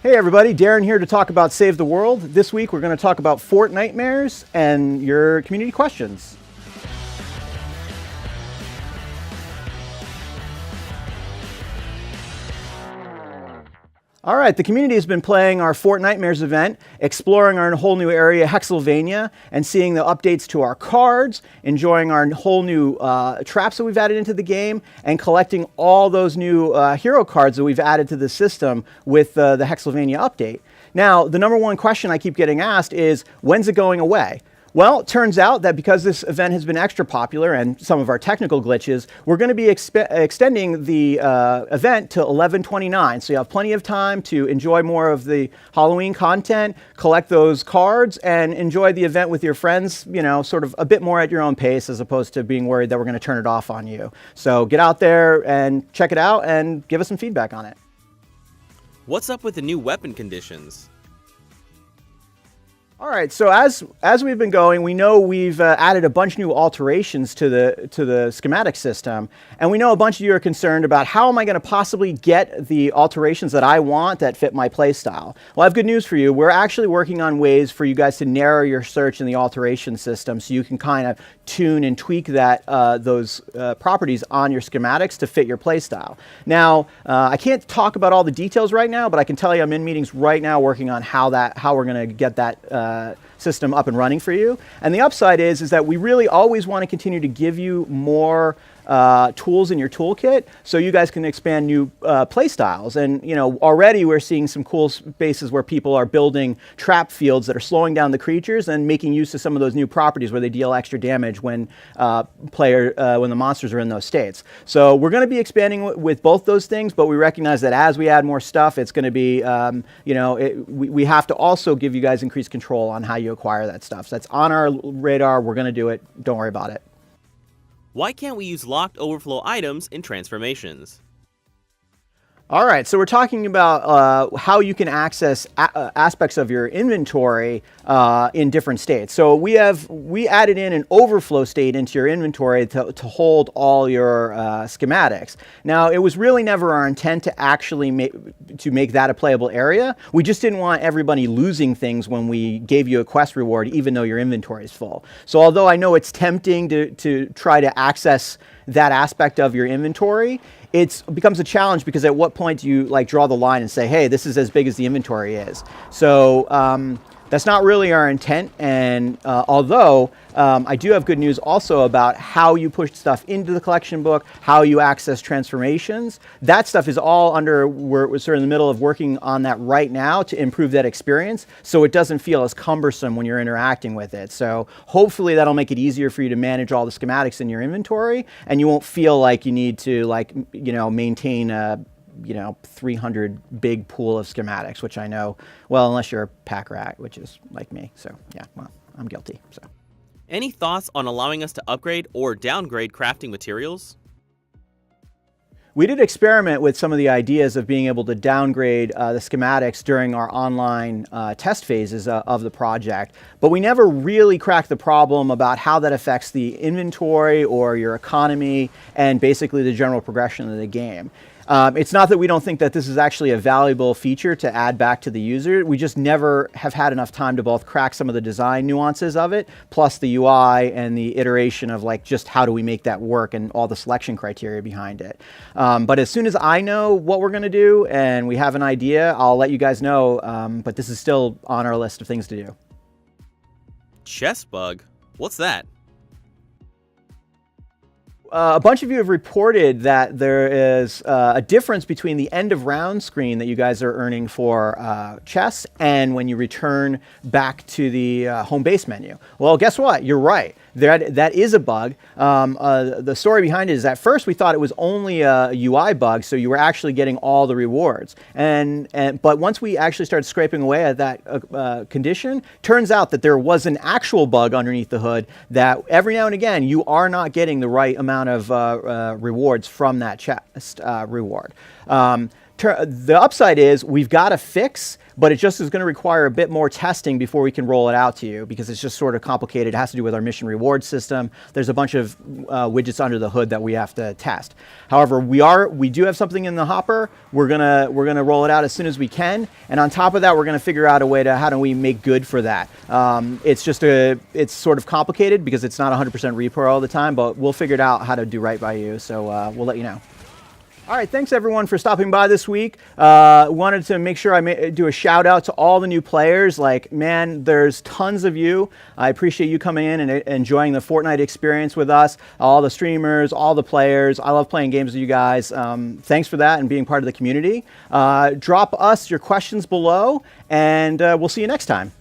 Hey everybody, Darren here to talk about Save the World. This week we're going to talk about Fortnitemares and your community questions. All right, the community has been playing our Fortnitemares event, exploring our whole new area, Hexylvania, and seeing the updates to our cards, enjoying our whole new traps that we've added into the game, and collecting all those new hero cards that we've added to the system with the Hexylvania update. Now, the number one question I keep getting asked is, when's it going away? Well, it turns out that because this event has been extra popular and some of our technical glitches, we're going to be extending the event to 11/29. So you have plenty of time to enjoy more of the Halloween content, collect those cards, and enjoy the event with your friends, you know, sort of a bit more at your own pace as opposed to being worried that we're going to turn it off on you. So get out there and check it out and give us some feedback on it. What's up with the new weapon conditions? All right, so as we've been going, we know we've added a bunch of new alterations to the schematic system, and we know a bunch of you are concerned about how am I going to possibly get the alterations that I want that fit my playstyle. Well, I have good news for you. We're actually working on ways for you guys to narrow your search in the alteration system so you can kind of tune and tweak that those properties on your schematics to fit your playstyle. Now, I can't talk about all the details right now, but I can tell you I'm in meetings right now working on how we're going to get that system up and running for you. And the upside is that we really always want to continue to give you more tools in your toolkit so you guys can expand new play styles. And you know, already we're seeing some cool spaces where people are building trap fields that are slowing down the creatures and making use of some of those new properties where they deal extra damage when when the monsters are in those states. So we're going to be expanding with both those things, but we recognize that as we add more stuff, it's going to be you know, we have to also give you guys increased control on how you acquire that stuff. So that's on our radar. We're going to do it. Don't worry about it. Why can't we use locked overflow items in transformations? All right, so we're talking about how you can access aspects of your inventory in different states. So we added in an overflow state into your inventory to hold all your schematics. Now, it was really never our intent to actually make that a playable area. We just didn't want everybody losing things when we gave you a quest reward, even though your inventory is full. So although I know it's tempting to try to access that aspect of your inventory, it becomes a challenge because at what point do you like draw the line and say, hey, this is as big as the inventory is? So that's not really our intent. And although I do have good news also about how you push stuff into the collection book, how you access transformations, that stuff is all we're sort of in the middle of working on that right now to improve that experience so it doesn't feel as cumbersome when you're interacting with it. So hopefully that'll make it easier for you to manage all the schematics in your inventory, and you won't feel like you need to, like, you know, maintain a 300 big pool of schematics, which I know, well, unless you're a pack rat, which is like me. So yeah, well, I'm guilty. So any thoughts on allowing us to upgrade or downgrade crafting materials? We did experiment with some of the ideas of being able to downgrade the schematics during our online test phases of the project, but we never really cracked the problem about how that affects the inventory or your economy and basically the general progression of the game. It's not that we don't think that this is actually a valuable feature to add back to the user. We just never have had enough time to both crack some of the design nuances of it, plus the UI and the iteration of like just how do we make that work and all the selection criteria behind it. But as soon as I know what we're going to do and we have an idea, I'll let you guys know. But this is still on our list of things to do. Chest bug? What's that? A bunch of you have reported that there is a difference between the end of round screen that you guys are earning for chests and when you return back to the home base menu. Well, guess what? You're right. That is a bug. The story behind it is at first we thought it was only a UI bug, so you were actually getting all the rewards. But once we actually started scraping away at that condition, turns out that there was an actual bug underneath the hood that every now and again you are not getting the right amount of rewards from that chest reward. the upside is we've got a fix, but it just is going to require a bit more testing before we can roll it out to you, because it's just sort of complicated. It has to do with our mission reward system. There's a bunch of widgets under the hood that we have to test. However, we do have something in the hopper. We're gonna roll it out as soon as we can, and on top of that, we're gonna figure out a way to how do we make good for that. It's sort of complicated because it's not 100% repro all the time, but we'll figure it out how to do right by you. So we'll let you know. All right, thanks everyone for stopping by this week. Wanted to make sure I do a shout out to all the new players. Like, man, there's tons of you. I appreciate you coming in and enjoying the Fortnite experience with us. All the streamers, all the players. I love playing games with you guys. Thanks for that and being part of the community. Drop us your questions below, and we'll see you next time.